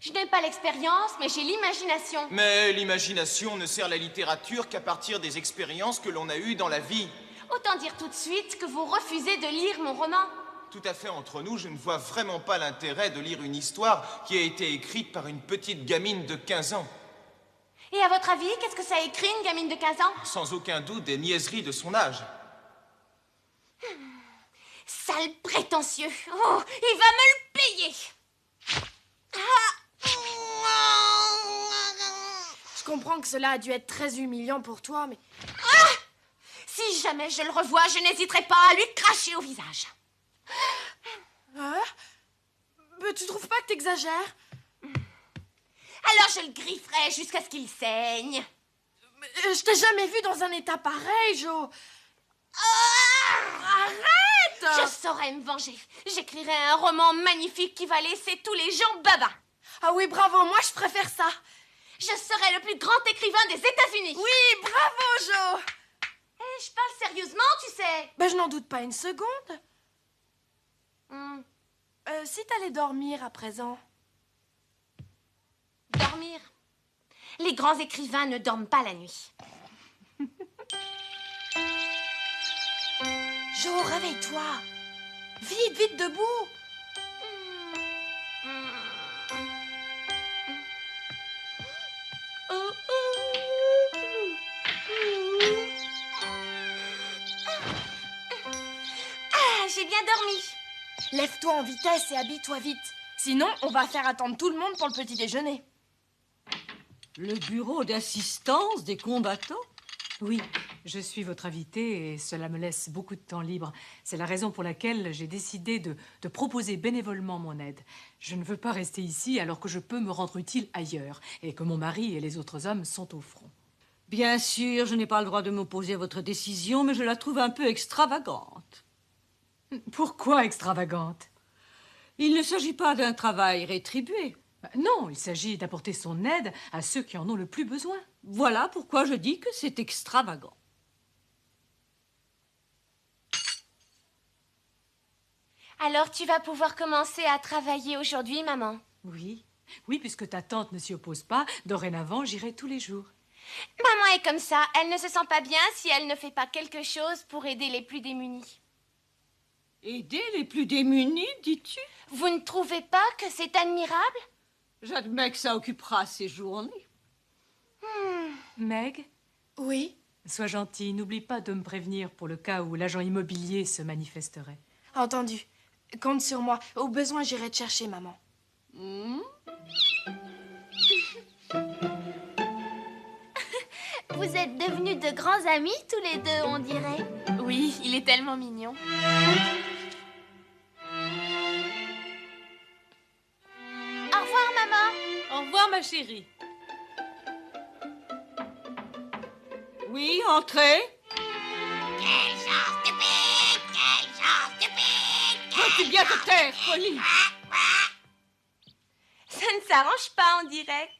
Je n'ai pas l'expérience, mais j'ai l'imagination. Mais l'imagination ne sert la littérature qu'à partir des expériences que l'on a eues dans la vie. Autant dire tout de suite que vous refusez de lire mon roman. Tout à fait entre nous, je ne vois vraiment pas l'intérêt de lire une histoire qui a été écrite par une petite gamine de 15 ans. Et à votre avis, qu'est-ce que ça écrit, une gamine de 15 ans? Sans aucun doute des niaiseries de son âge. Sale prétentieux. Oh, il va me le payer. Je comprends que cela a dû être très humiliant pour toi, mais... Si jamais je le revois, je n'hésiterai pas à lui cracher au visage. Hein? Mais tu trouves pas que t'exagères? Alors je le grifferai jusqu'à ce qu'il saigne. Je t'ai jamais vu dans un état pareil, Jo. Arrête! Je saurais me venger. J'écrirai un roman magnifique qui va laisser tous les gens babas. Ah oui, bravo, moi je préfère ça. Je serai le plus grand écrivain des États-Unis. Oui, bravo, Jo. Je parle sérieusement, tu sais. Ben, je n'en doute pas une seconde. Hmm. Si t'allais dormir à présent. Dormir. Les grands écrivains ne dorment pas la nuit. Jo, réveille-toi. Vite, vite debout. Ah, j'ai bien dormi. Lève-toi en vitesse et habille-toi vite. Sinon, on va faire attendre tout le monde pour le petit déjeuner. Le bureau d'assistance des combattants? Oui, je suis votre invitée et cela me laisse beaucoup de temps libre. C'est la raison pour laquelle j'ai décidé de proposer bénévolement mon aide. Je ne veux pas rester ici alors que je peux me rendre utile ailleurs et que mon mari et les autres hommes sont au front. Bien sûr, je n'ai pas le droit de m'opposer à votre décision, mais je la trouve un peu extravagante. Pourquoi extravagante? Il ne s'agit pas d'un travail rétribué. Non, il s'agit d'apporter son aide à ceux qui en ont le plus besoin. Voilà pourquoi je dis que c'est extravagant. Alors tu vas pouvoir commencer à travailler aujourd'hui, maman. Oui, puisque ta tante ne s'y oppose pas, dorénavant j'irai tous les jours. Maman est comme ça, elle ne se sent pas bien si elle ne fait pas quelque chose pour aider les plus démunis. Aider les plus démunis, dis-tu? Vous ne trouvez pas que c'est admirable? J'admets que ça occupera ses journées. Meg, Oui? sois gentille, n'oublie pas de me prévenir pour le cas où l'agent immobilier se manifesterait. Entendu. Compte sur moi. Au besoin, j'irai te chercher, maman. Vous êtes devenus de grands amis tous les deux, on dirait. Oui, il est tellement mignon. Au revoir, maman. Au revoir, ma chérie. Oui, entrez. Quel genre stupide! Quel genre stupide! Veux-tu bien te taire, folie? Ça ne s'arrange pas, on dirait.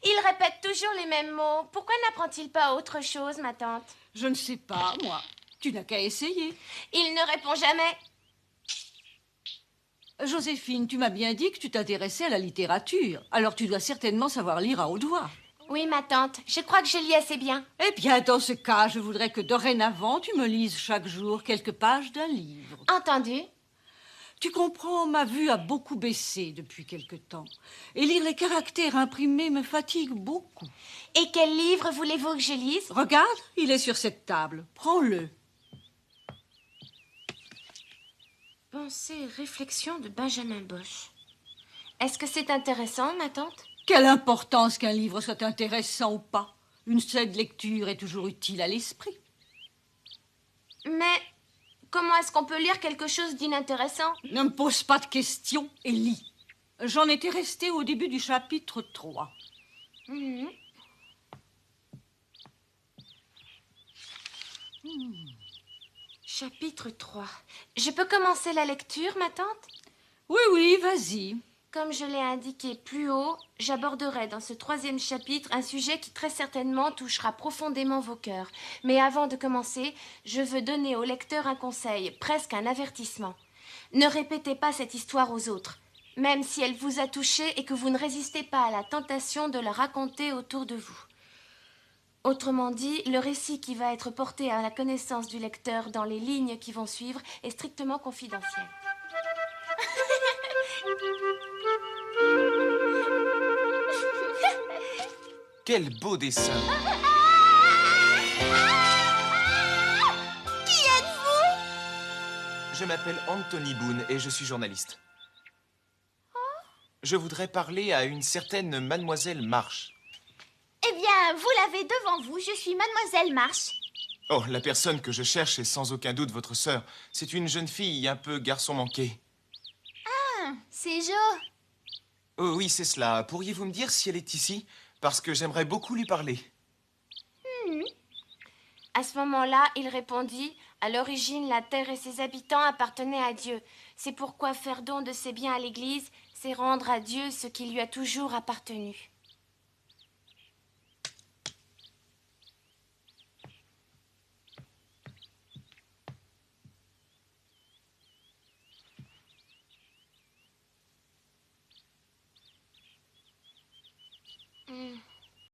Il répète toujours les mêmes mots. Pourquoi n'apprend-il pas autre chose, ma tante? Je ne sais pas, moi. Tu n'as qu'à essayer. Il ne répond jamais. Joséphine, tu m'as bien dit que tu t'intéressais à la littérature. Alors tu dois certainement savoir lire à haute voix. Oui, ma tante, je crois que je lis assez bien. Eh bien, dans ce cas, je voudrais que dorénavant, tu me lises chaque jour quelques pages d'un livre. Entendu? Tu comprends, ma vue a beaucoup baissé depuis quelque temps. Et lire les caractères imprimés me fatigue beaucoup. Et quel livre voulez-vous que je lise? Regarde, il est sur cette table. Prends-le. Pensée et réflexion de Benjamin Bosch. Est-ce que c'est intéressant, ma tante? Quelle importance qu'un livre soit intéressant ou pas. Une seule lecture est toujours utile à l'esprit. Mais comment est-ce qu'on peut lire quelque chose d'inintéressant? Ne me pose pas de questions et lis. J'en étais restée au début du chapitre 3. Chapitre 3. Je peux commencer la lecture, ma tante? Oui, oui, vas-y. Comme je l'ai indiqué plus haut, j'aborderai dans ce 3e chapitre un sujet qui très certainement touchera profondément vos cœurs. Mais avant de commencer, je veux donner au lecteur un conseil, presque un avertissement. Ne répétez pas cette histoire aux autres. même si elle vous a touché et que vous ne résistez pas à la tentation de la raconter autour de vous. Autrement dit, le récit qui va être porté à la connaissance du lecteur dans les lignes qui vont suivre est strictement confidentiel. Quel beau dessin! Qui êtes-vous? Je m'appelle Anthony Boone et je suis journaliste. Je voudrais parler à une certaine Mademoiselle Marsh. Eh bien, vous l'avez devant vous, je suis Mademoiselle Marsh. Oh, la personne que je cherche est sans aucun doute votre sœur. C'est une jeune fille un peu garçon manqué. C'est Jo. Oh oui, c'est cela. Pourriez-vous me dire si elle est ici? Parce que j'aimerais beaucoup lui parler. À ce moment-là, il répondit, « À l'origine, la terre et ses habitants appartenaient à Dieu. C'est pourquoi faire don de ses biens à l'Église, c'est rendre à Dieu ce qui lui a toujours appartenu. »